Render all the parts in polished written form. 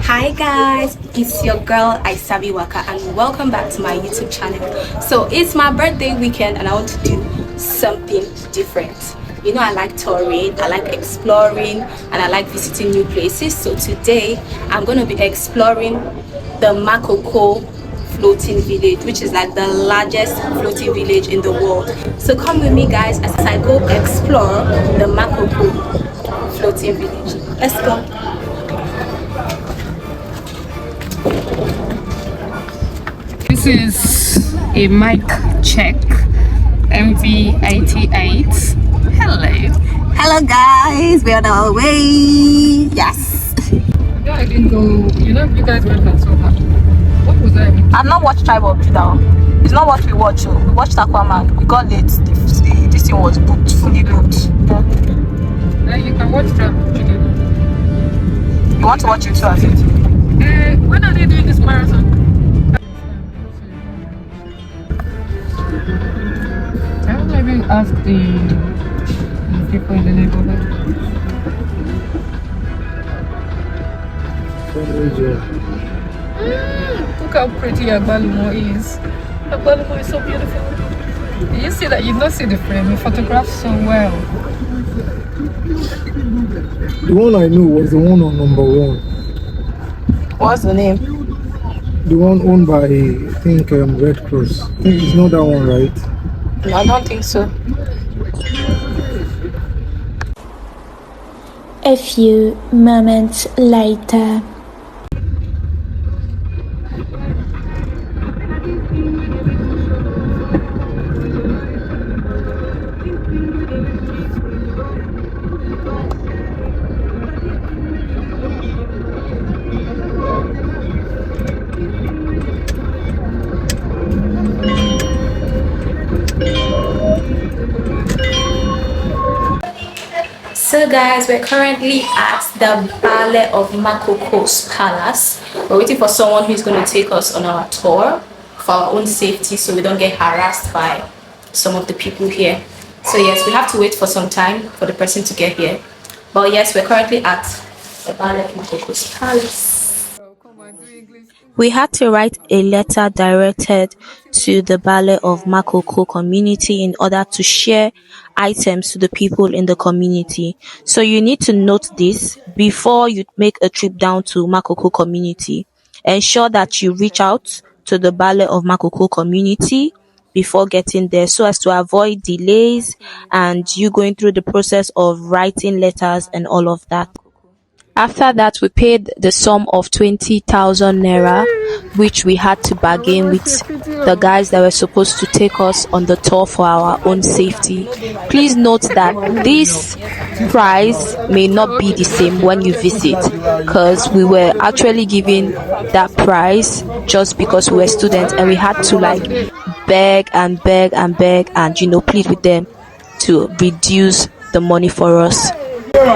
Hi guys, it's your girl Isabi Waka and welcome back to my YouTube channel. So it's my birthday weekend and I want to do something different. You know, I like touring, I like exploring, and I like visiting new places. So today I'm going to be exploring the Makoko floating village, which is like the largest floating village in the world. So come with me guys as I go explore the Makoko floating village. Let's go. This is a mic check. MV88. Hello guys, we're on our way. Yes. Yeah, I didn't go. You know, you guys went on so far. What was that? I've not watched Tribe of Judah. It's not what we watched. We watched Aquaman. We got late. This thing was booked, fully booked. Yeah, you can watch Trump. You want to watch it too, I think? When are they doing this marathon? I will maybe ask the people in the neighborhood. Look how pretty Agbalumo is. Agbalumo is so beautiful. You see that? You don't see the frame. You photograph so well. The one I know was the one on number 1. What's the name? The one owned by, I think, Red Cross. I think it's not that one, right? No, I don't think so. A few moments later. So guys, we're currently at the Ballet of Makoko's palace. We're waiting for someone who's going to take us on our tour for our own safety so we don't get harassed by some of the people here. So yes, we have to wait for some time for the person to get here. But yes, we're currently at the Ballet of Makoko's palace. We had to write a letter directed to the Ballet of Makoko community in order to share items to the people in the community. So you need to note this before you make a trip down to Makoko community. Ensure that you reach out to the Ballet of Makoko community before getting there so as to avoid delays and you going through the process of writing letters and all of that. After that, we paid the sum of 20,000 naira, which we had to bargain with the guys that were supposed to take us on the tour for our own safety. Please note that this price may not be the same when you visit, because we were actually given that price just because we were students and we had to like beg and plead with them to reduce the money for us. Which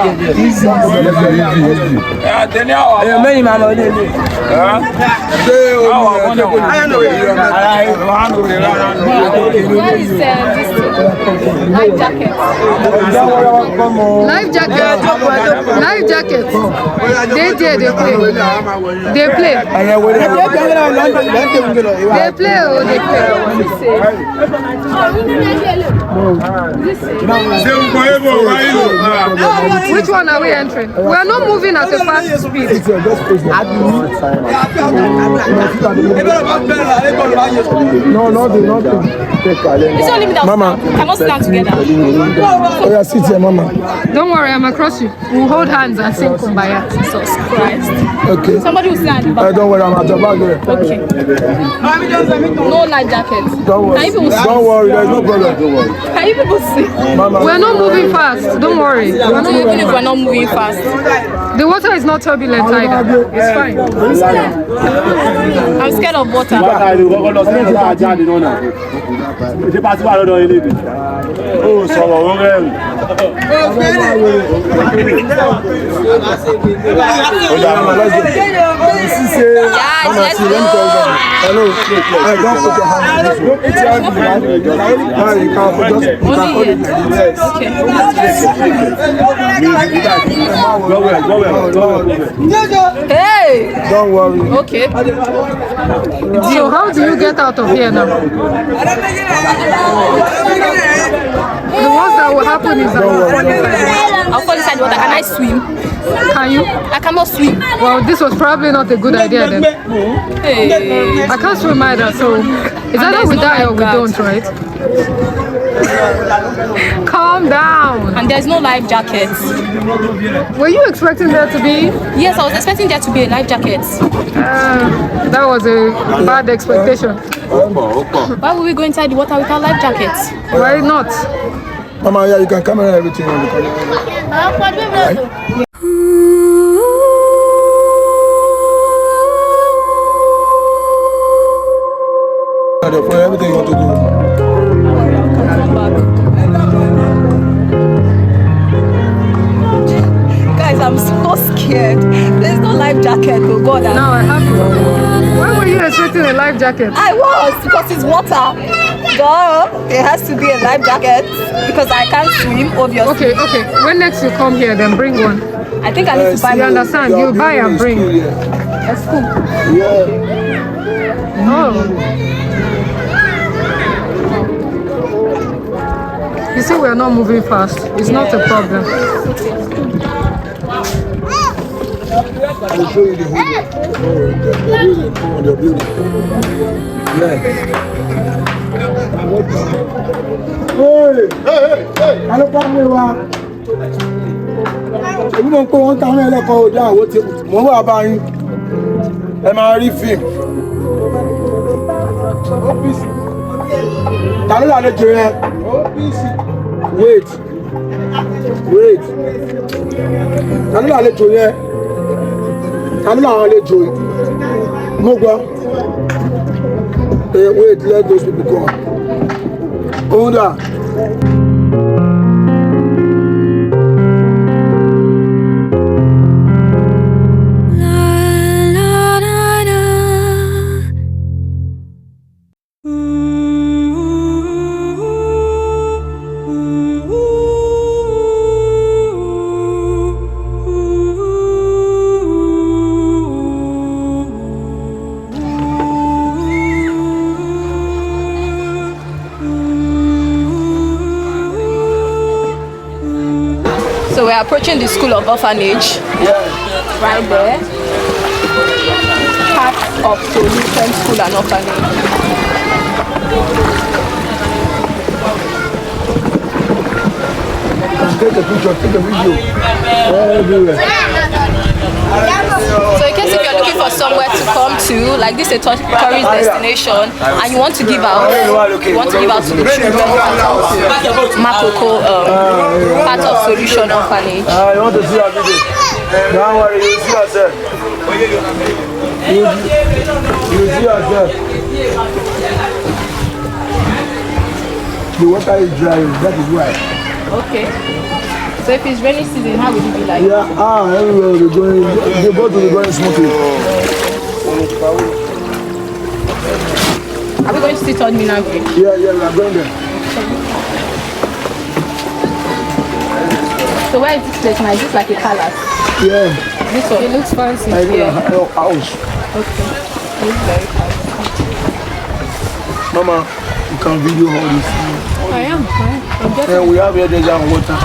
Life jackets. They play. Which one are we entering? We are not moving at a fast speed. No, not It's only me that Mama. cannot stand together. Oh, yeah, sit here, Mama. Don't worry, I'm across you. We'll hold hands and sing Kumbaya. Jesus Christ. Okay. Somebody will stand. Don't worry, I'm at the back there. Okay. No life jackets. Don't worry. Don't worry, there's no problem. Don't worry. Can you people see? Mama. We're not moving fast. Don't worry. Even if we're not moving fast. The water is not turbulent either. It's fine. I'm scared of water. Ṣé pàṣẹ wà lọ́dọ̀ ilé ìdè? Ó sọ̀rọ̀ ó rẹ́rìn. Hello. Don't put your hand. Don't put your hand. No, you can't. Just hold it like this. Okay. Go well. Hey! Don't worry. Okay. So how do you get out of here now? The worst that will happen is that I'll fall inside the water. Can I swim? can you? I cannot swim. Well, this was probably not a good idea then. Hey. I can't swim either, so it's either we die or we don't, right? Calm down. And there's no life jackets. Were you expecting there to be? Yes, I was expecting there to be a life jacket. That was a bad expectation. Why would we go inside the water without life jackets? Why not? Mama, yeah, you can camera everything on the camera. For everything you want to do. Guys, I'm so scared. There's no life jacket. Oh God. Now I have to. Why were you expecting a life jacket? I was, because it's water. Duh. It has to be a life jacket because I can't swim, obviously. Okay. When next you come here, then bring one. I think I need to buy You one. understand? You buy and bring. That's cool. Oh. You see, we are not moving fast. It's not a problem. I'll show you the whole. The building. Yeah. Hey! I don't know why. Èmi náà ń kó wọn táwọn ẹlẹ́kọ̀ọ́ ọjà àwọn tí mò ń wà báyìí ẹ máa rí fíìmù. Ta ló lálejò yẹn? Wait. Ta ló lálejò yẹn? Ta ló làwọn àlejò yìí? Mo gbọ́. Wait, let those people go. Hold on. So we're approaching the school of orphanage. Right there. Part of Solution School and Orphanage. Take a picture, take a video. Everywhere. So in case if you're looking for somewhere to come to, like this is a tourist destination, and you want to give out to the children Makoko, part of Solution Orphanage. You want to see our video? Don't worry, you'll see yourself. You'll see yourself. The water is dry, that is why. Okay. So if it's rainy season, how would it be like? Yeah, everywhere they go to the going smoothly. Are we going to sit on Mina Bridge? Yeah, we are going there. So where is this place now? Is this like a palace? Yeah. This one? It looks fancy. I go house. Okay. It looks very fancy. Mama, you can video all this. I am. And we have here there's water.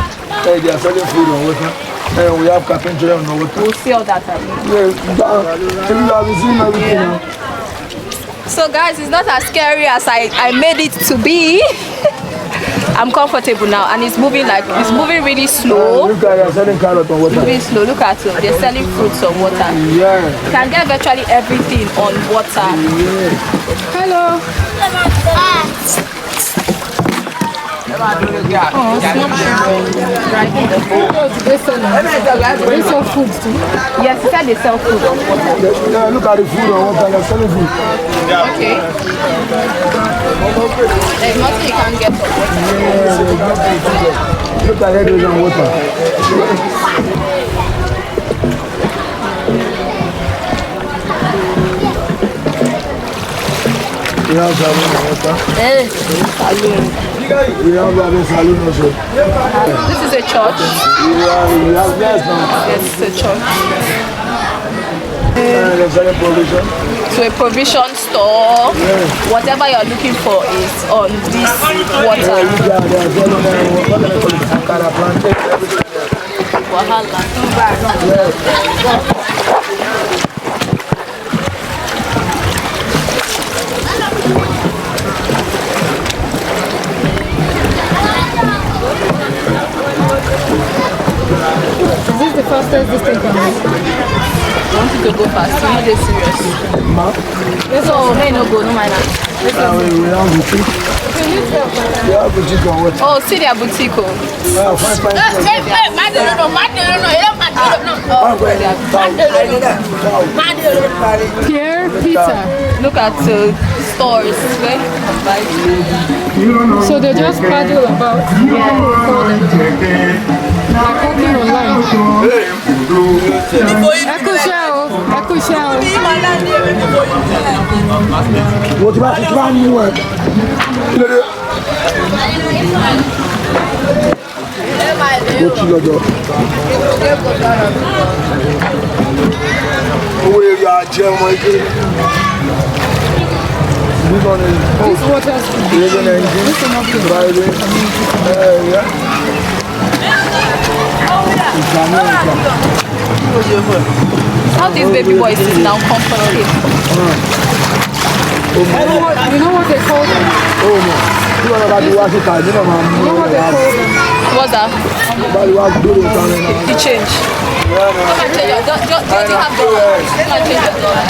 They are selling food on water. And we have carpentry on water. We'll see all that. Yes, you have seen everything now. So guys, it's not as scary as I made it to be. I'm comfortable now, and it's moving really slow. Look at they're selling carrot on water. Moving slow. Look at it. They're selling fruits on water. Yeah. You can get virtually everything on water. Yeah. Hello. Slum children. Right. They sell food too. Yes, he said they sell food on water. Yeah, look at the food on water. They're selling food. Okay. There's nothing you can't get on water. Look at it on water. We have saloon on water. Saloon. We have saloon also. This is a church. We have yes now. Yes, it's a church. They're selling provision. So a provision store. Whatever you're looking for is on this water. They're selling akara plantain, everything. Wahala. Is this the fastest distance can make? I want you to go fast. You're not serious. Let's go. Hey, no go. No mind. We have boutique. We have boutique on water. Oh, see their boutique. Fine. Pierre Peter. Look at stores where you can buy. So they just paddle about. They're online. Echo show. What about the brand new one? This water is How this baby boy is sitting down comfortably. You know what they call them? You know what they call them? What's that? The change. Come and change your don't you have dollars? Come and change your dollars.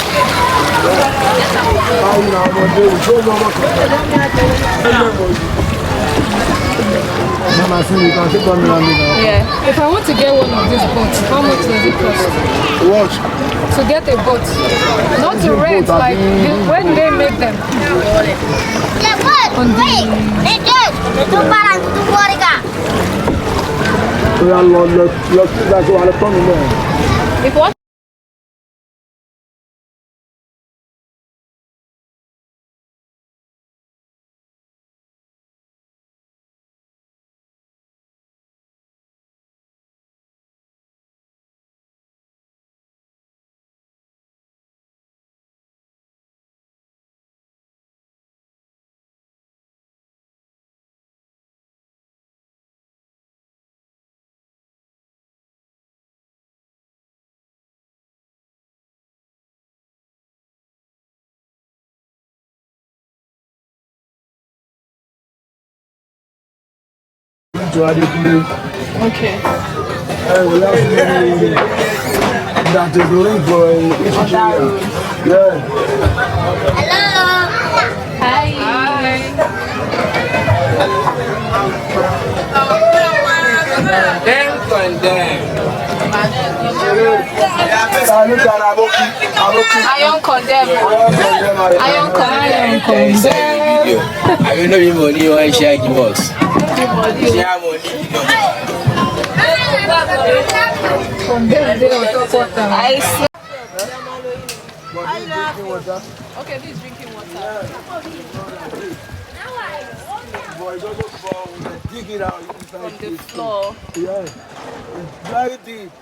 Yeah. If I want to get one of these boats, how much does it cost? What? To get a boat. Not to rent, like when do they make them? If what? Okay. That is the link for each area. Yeah. Hi. Iron condemn. Iron condemn. I don't know your money or I share the box. Share money. I see. Okay, this is drinking water. Dig it out From the floor. Yeah. It's very deep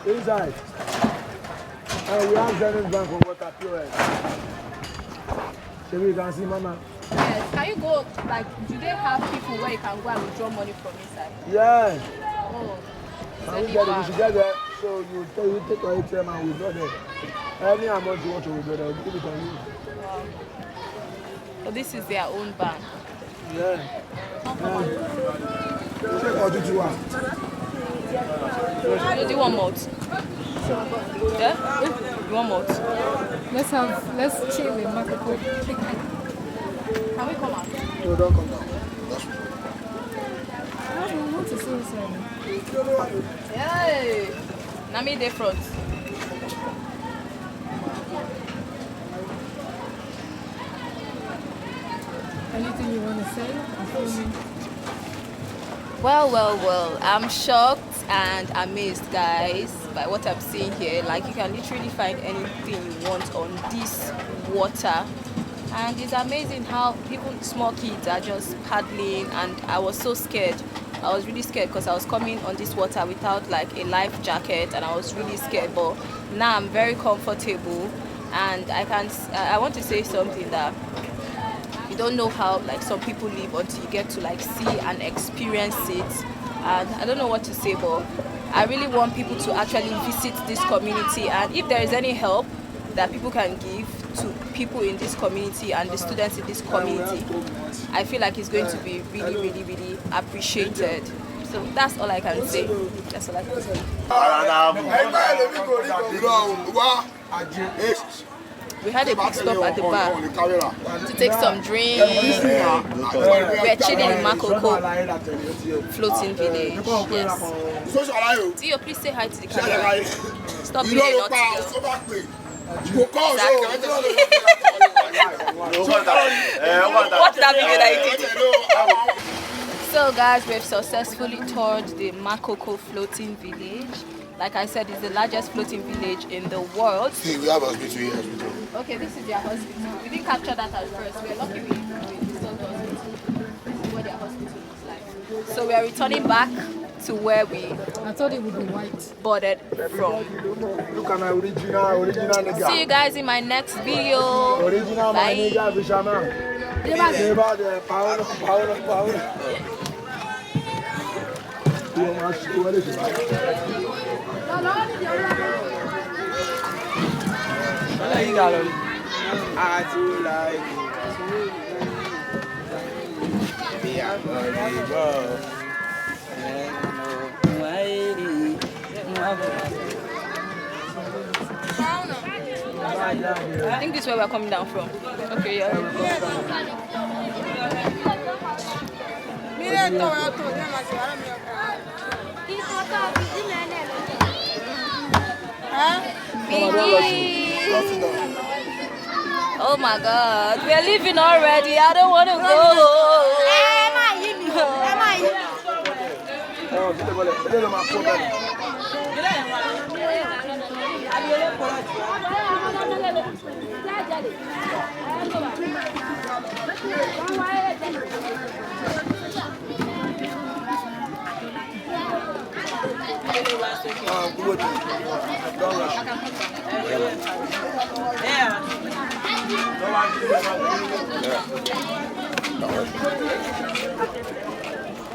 inside. And we have Zenith Bank for water pure. So you can see Mama. Yes. Can you go, like, do they have people where you can go and withdraw money from inside? Yeah. Oh. And we should get there. So you take your ATM and withdraw there. Any amount you want to withdraw there, give it on you. Wow. So this is their own bank. Yeah. Check out what you want. Do you want malt? Yeah? You want malt? Let's chill in Makoko. Can we come out? No, don't come down. Hey, Nami de front. Anything you want to say? Well, I'm shocked and amazed, guys, by what I'm seeing here. Like, you can literally find anything you want on this water. And it's amazing how even small kids are just paddling, and I was so scared. I was really scared because I was coming on this water without like a life jacket, and I was really scared. But now I'm very comfortable, and I want to say something that you don't know how like some people live until you get to like see and experience it. And I don't know what to say, but I really want people to actually visit this community, and if there is any help that people can give to people in this community and the students in this community, I feel like it's going to be really appreciated. So that's all I can say. That's all I can say. We had a pit stop at the bar to take some drinks. We're chilling in Makoko floating village. Yes. Tio, please say hi to the camera. Stop being a naughty girl. What's that video that you did? So guys, we've successfully toured the Makoko floating village. Like I said, it's the largest floating village in the world. See, we have hospital here. Okay, this is their hospital. We didn't capture that at first. We're lucky we saw the hospital. This is what their hospital looks like. So we are returning back to where we I thought it would be white. boarded from. Look at my original nigga. See you guys in my next video. Original my Bye. nigga, Bishama. Power. I think this is where we're coming down from. Okay, yeah. Oh my God, we're leaving already. I don't want to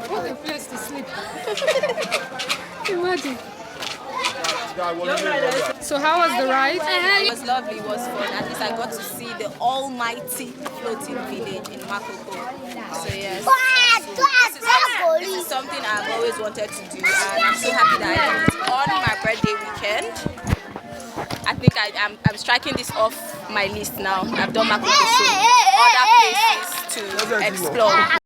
What a place to sleep. Imagine. So how was the ride? It was lovely, it was fun. At least I got to see the almighty floating village in Makoko. So yes, this is something I've always wanted to do, and I'm so happy that I did it on my birthday weekend. I think I'm striking this off my list now. I've done Makoko, so other places to explore.